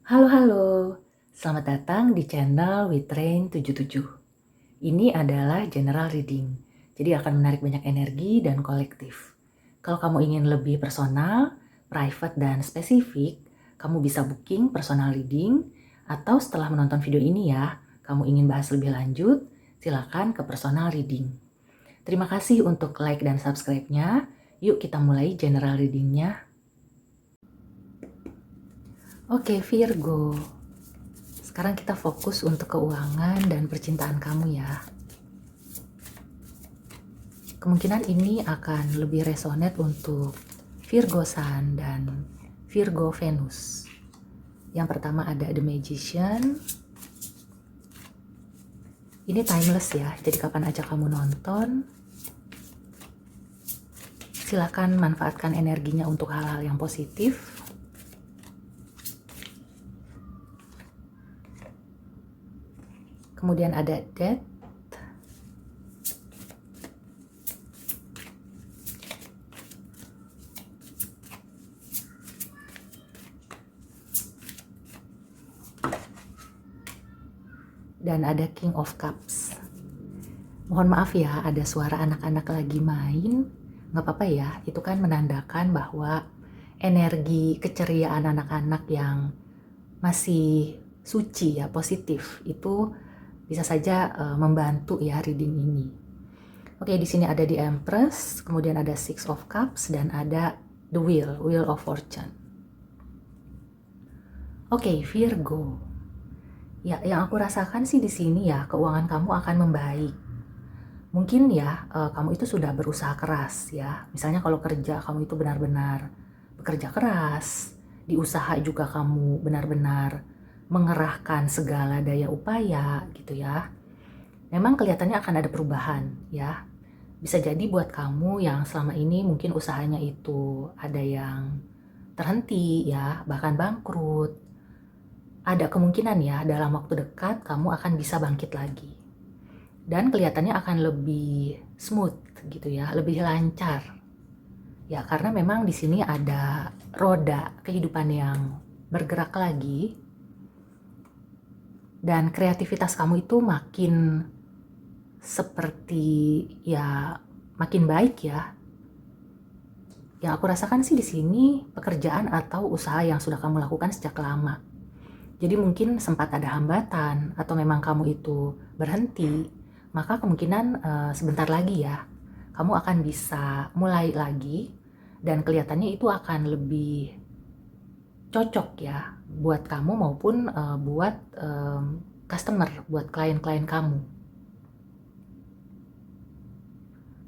Halo, selamat datang di channel Witrain 77. Ini adalah general reading, jadi akan menarik banyak energi dan kolektif. Kalau kamu ingin lebih personal, private, dan spesifik, kamu bisa booking personal reading, atau setelah menonton video ini ya, kamu ingin bahas lebih lanjut, silakan ke personal reading. Terima kasih untuk like dan subscribe-nya. Yuk kita mulai general reading-nya. Oke, Virgo. Sekarang kita fokus untuk keuangan dan percintaan kamu ya. Kemungkinan ini akan lebih resonate untuk Virgo Sun dan Virgo Venus. Yang pertama ada The Magician. Ini timeless ya, jadi kapan aja kamu nonton, silakan manfaatkan energinya untuk hal-hal yang positif. Kemudian ada Death. Dan ada King of Cups. Mohon maaf ya, ada suara anak-anak lagi main. Nggak apa-apa ya, itu kan menandakan bahwa energi keceriaan anak-anak yang masih suci ya, positif, itu bisa saja membantu ya reading ini. Oke, di sini ada The Empress, kemudian ada Six of Cups, dan ada The Wheel of Fortune. Oke, Virgo. Ya, yang aku rasakan sih di sini ya, keuangan kamu akan membaik. Mungkin ya, kamu itu sudah berusaha keras ya. Misalnya kalau kerja, kamu itu benar-benar bekerja keras. Di usaha juga kamu benar-benar mengerahkan segala daya upaya gitu ya. Memang kelihatannya akan ada perubahan ya. Bisa jadi buat kamu yang selama ini mungkin usahanya itu ada yang terhenti ya, bahkan bangkrut. Ada kemungkinan ya dalam waktu dekat kamu akan bisa bangkit lagi. Dan kelihatannya akan lebih smooth gitu ya, lebih lancar. Ya, karena memang di sini ada roda kehidupan yang bergerak lagi. Dan kreativitas kamu itu makin seperti ya makin baik ya. Yang aku rasakan sih di sini pekerjaan atau usaha yang sudah kamu lakukan sejak lama. Jadi mungkin sempat ada hambatan atau memang kamu itu berhenti, maka kemungkinan sebentar lagi ya kamu akan bisa mulai lagi dan kelihatannya itu akan lebih cocok ya buat kamu maupun buat customer, buat klien-klien kamu.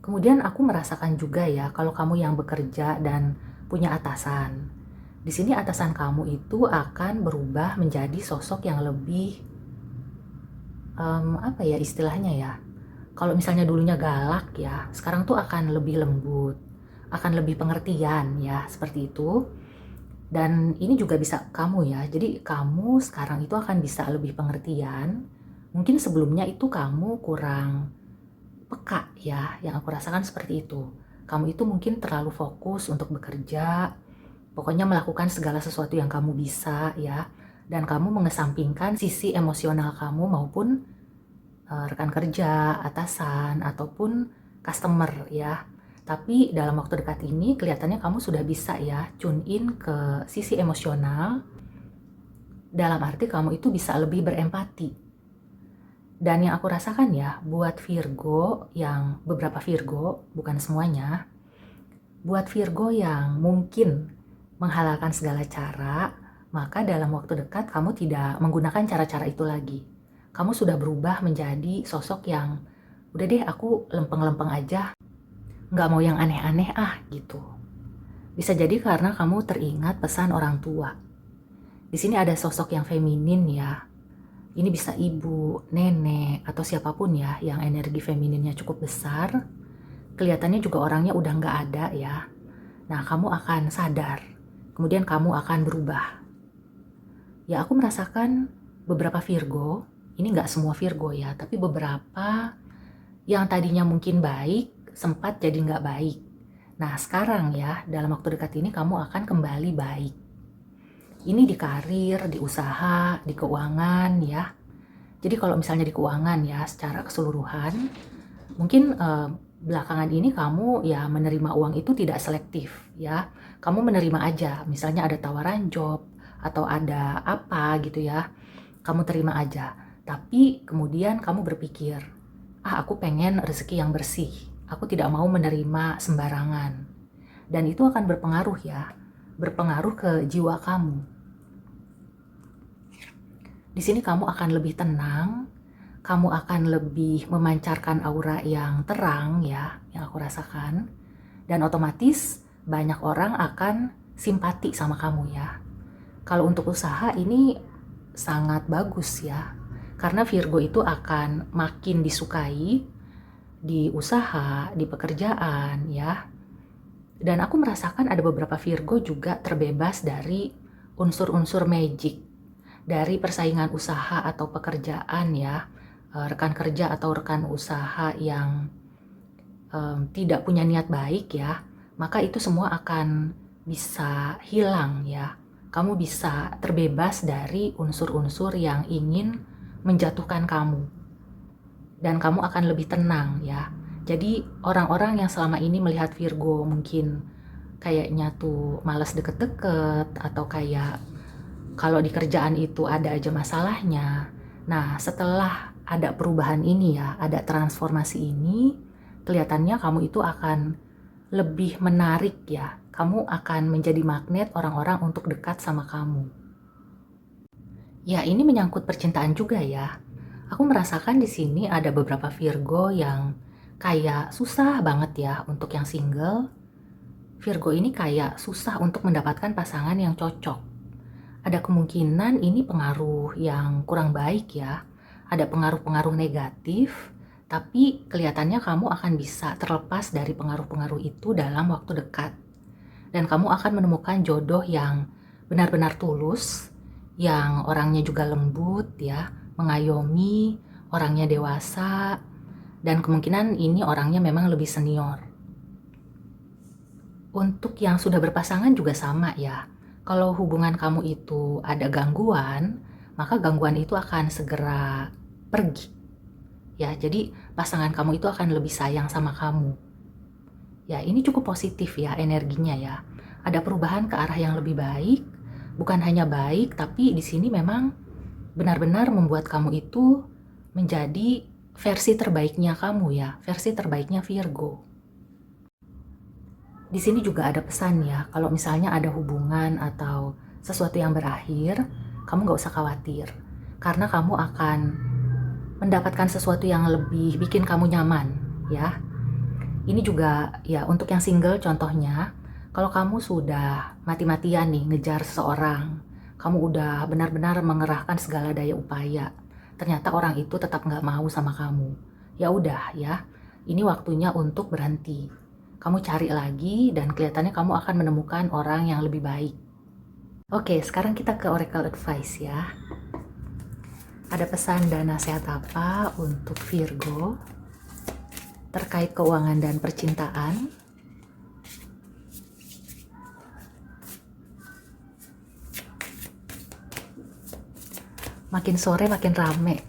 Kemudian aku merasakan juga ya kalau kamu yang bekerja dan punya atasan. Di sini atasan kamu itu akan berubah menjadi sosok yang lebih apa ya istilahnya ya. Kalau misalnya dulunya galak ya, sekarang tuh akan lebih lembut, akan lebih pengertian ya, seperti itu. Dan ini juga bisa kamu ya, jadi kamu sekarang itu akan bisa lebih pengertian. Mungkin sebelumnya itu kamu kurang peka ya, yang aku rasakan seperti itu. Kamu itu mungkin terlalu fokus untuk bekerja, pokoknya melakukan segala sesuatu yang kamu bisa ya, dan kamu mengesampingkan sisi emosional kamu maupun rekan kerja, atasan, ataupun customer ya. Tapi dalam waktu dekat ini kelihatannya kamu sudah bisa ya tune in ke sisi emosional. Dalam arti kamu itu bisa lebih berempati. Dan yang aku rasakan ya buat Virgo, yang beberapa Virgo, bukan semuanya, buat Virgo yang mungkin menghalalkan segala cara, maka dalam waktu dekat kamu tidak menggunakan cara-cara itu lagi. Kamu sudah berubah menjadi sosok yang udah deh aku lempeng-lempeng aja, nggak mau yang aneh-aneh gitu. Bisa jadi karena kamu teringat pesan orang tua. Di sini ada sosok yang feminin ya. Ini bisa ibu, nenek, atau siapapun ya yang energi femininnya cukup besar. Kelihatannya juga orangnya udah nggak ada ya. Nah, kamu akan sadar. Kemudian kamu akan berubah. Ya, aku merasakan beberapa Virgo, ini nggak semua Virgo ya, tapi beberapa yang tadinya mungkin baik, sempat jadi nggak baik. Nah, sekarang ya, dalam waktu dekat ini kamu akan kembali baik. Ini di karir, di usaha, di keuangan ya. Jadi kalau misalnya di keuangan ya secara keseluruhan, mungkin belakangan ini kamu ya menerima uang itu tidak selektif ya. Kamu menerima aja, misalnya ada tawaran job atau ada apa gitu ya, kamu terima aja. Tapi kemudian kamu berpikir, aku pengen rezeki yang bersih. Aku tidak mau menerima sembarangan. Dan itu akan berpengaruh ya, berpengaruh ke jiwa kamu. Di sini kamu akan lebih tenang, kamu akan lebih memancarkan aura yang terang ya, yang aku rasakan. Dan otomatis banyak orang akan simpati sama kamu ya. Kalau untuk usaha ini sangat bagus ya. Karena Virgo itu akan makin disukai di usaha, di pekerjaan ya. Dan aku merasakan ada beberapa Virgo juga terbebas dari unsur-unsur magic, dari persaingan usaha atau pekerjaan ya, rekan kerja atau rekan usaha yang tidak punya niat baik ya, maka itu semua akan bisa hilang ya. Kamu bisa terbebas dari unsur-unsur yang ingin menjatuhkan kamu. Dan kamu akan lebih tenang ya. Jadi orang-orang yang selama ini melihat Virgo mungkin kayaknya tuh malas deket-deket atau kayak kalau di kerjaan itu ada aja masalahnya. Nah, setelah ada perubahan ini ya, ada transformasi ini, kelihatannya kamu itu akan lebih menarik ya. Kamu akan menjadi magnet orang-orang untuk dekat sama kamu. Ya, ini menyangkut percintaan juga ya. Aku merasakan di sini ada beberapa Virgo yang kayak susah banget ya untuk yang single. Virgo ini kayak susah untuk mendapatkan pasangan yang cocok. Ada kemungkinan ini pengaruh yang kurang baik ya. Ada pengaruh-pengaruh negatif, tapi kelihatannya kamu akan bisa terlepas dari pengaruh-pengaruh itu dalam waktu dekat. Dan kamu akan menemukan jodoh yang benar-benar tulus, yang orangnya juga lembut ya, mengayomi, orangnya dewasa, dan kemungkinan ini orangnya memang lebih senior. Untuk yang sudah berpasangan juga sama ya. Kalau hubungan kamu itu ada gangguan, maka gangguan itu akan segera pergi. Ya, jadi pasangan kamu itu akan lebih sayang sama kamu. Ya, ini cukup positif ya energinya ya. Ada perubahan ke arah yang lebih baik, bukan hanya baik, tapi di sini memang benar-benar membuat kamu itu menjadi versi terbaiknya kamu ya, versi terbaiknya Virgo. Di sini juga ada pesan ya, kalau misalnya ada hubungan atau sesuatu yang berakhir, kamu gak usah khawatir. Karena kamu akan mendapatkan sesuatu yang lebih bikin kamu nyaman ya. Ini juga ya untuk yang single contohnya, kalau kamu sudah mati-matian nih ngejar seseorang, kamu udah benar-benar mengerahkan segala daya upaya, ternyata orang itu tetap gak mau sama kamu. Ya udah ya, ini waktunya untuk berhenti. Kamu cari lagi dan kelihatannya kamu akan menemukan orang yang lebih baik. Oke, sekarang kita ke Oracle Advice ya. Ada pesan dan nasihat apa untuk Virgo terkait keuangan dan percintaan? Makin sore makin rame.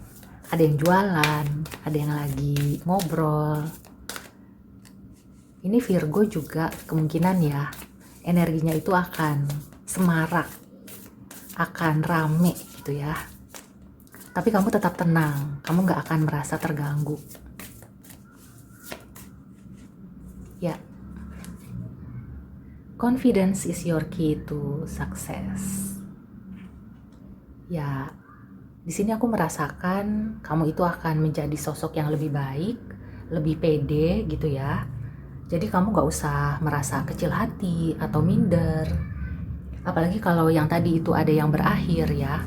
Ada yang jualan, ada yang lagi ngobrol. Ini Virgo juga kemungkinan ya, energinya itu akan semarak, akan rame gitu ya. Tapi kamu tetap tenang, kamu gak akan merasa terganggu. Ya, confidence is your key to success. Ya, di sini aku merasakan kamu itu akan menjadi sosok yang lebih baik, lebih pede gitu ya. Jadi kamu gak usah merasa kecil hati atau minder. Apalagi kalau yang tadi itu ada yang berakhir ya.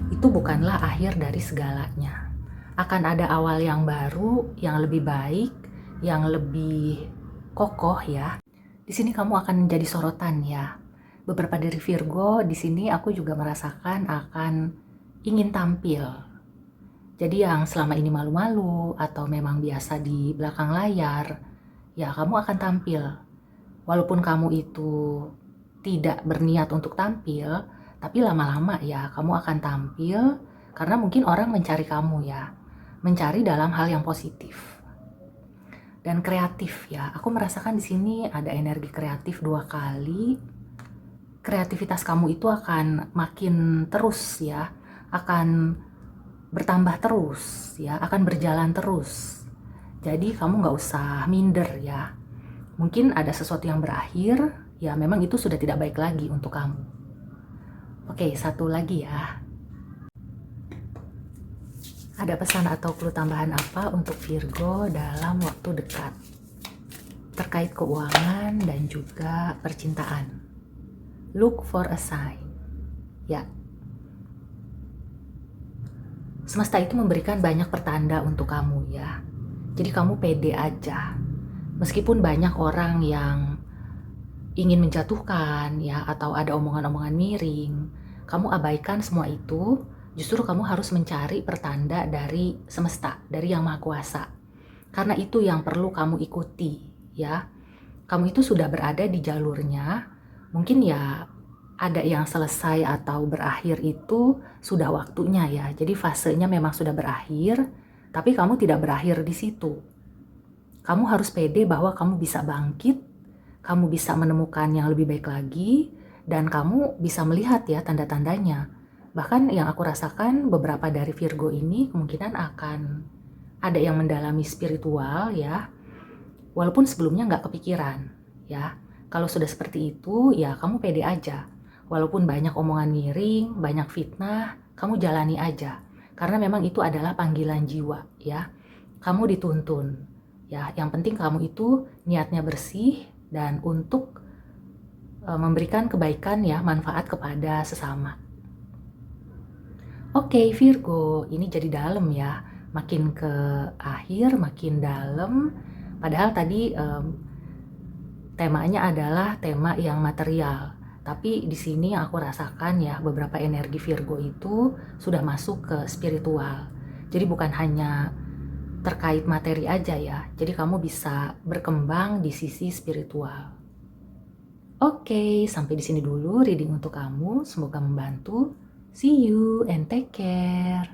Itu bukanlah akhir dari segalanya. Akan ada awal yang baru, yang lebih baik, yang lebih kokoh ya. Di sini kamu akan menjadi sorotan ya. Beberapa dari Virgo di sini aku juga merasakan akan ingin tampil. Jadi yang selama ini malu-malu atau memang biasa di belakang layar, ya kamu akan tampil. Walaupun kamu itu tidak berniat untuk tampil, Tapi lama-lama ya kamu akan tampil, karena mungkin orang mencari kamu ya, mencari dalam hal yang positif dan kreatif ya. Aku merasakan di sini ada energi kreatif 2 kali. Kreativitas kamu itu akan makin terus ya, akan bertambah terus ya, akan berjalan terus. Jadi kamu nggak usah minder ya. Mungkin ada sesuatu yang berakhir, ya memang itu sudah tidak baik lagi untuk kamu. Oke, satu lagi ya. Ada pesan atau clue tambahan apa untuk Virgo dalam waktu dekat? Terkait keuangan dan juga percintaan. Look for a sign. Ya. Semesta itu memberikan banyak pertanda untuk kamu ya. Jadi kamu pede aja. Meskipun banyak orang yang ingin menjatuhkan ya, atau ada omongan-omongan miring, kamu abaikan semua itu. Justru kamu harus mencari pertanda dari semesta, dari Yang Maha Kuasa. Karena itu yang perlu kamu ikuti ya. Kamu itu sudah berada di jalurnya. Mungkin ya ada yang selesai atau berakhir itu sudah waktunya ya. Jadi fasenya memang sudah berakhir, tapi kamu tidak berakhir di situ. Kamu harus pede bahwa kamu bisa bangkit, kamu bisa menemukan yang lebih baik lagi, dan kamu bisa melihat ya tanda-tandanya. Bahkan yang aku rasakan beberapa dari Virgo ini kemungkinan akan ada yang mendalami spiritual ya, walaupun sebelumnya nggak kepikiran ya. Kalau sudah seperti itu ya kamu pede aja. Walaupun banyak omongan miring, banyak fitnah, kamu jalani aja. Karena memang itu adalah panggilan jiwa ya. Kamu dituntun ya. Yang penting kamu itu niatnya bersih dan untuk memberikan kebaikan ya, manfaat kepada sesama. Oke Virgo, ini jadi dalam ya, makin ke akhir makin dalam. Padahal tadi temanya adalah tema yang material, tapi di sini yang aku rasakan ya, beberapa energi Virgo itu sudah masuk ke spiritual. Jadi bukan hanya terkait materi aja ya, jadi kamu bisa berkembang di sisi spiritual. Oke, sampai di sini dulu reading untuk kamu, semoga membantu. See you and take care.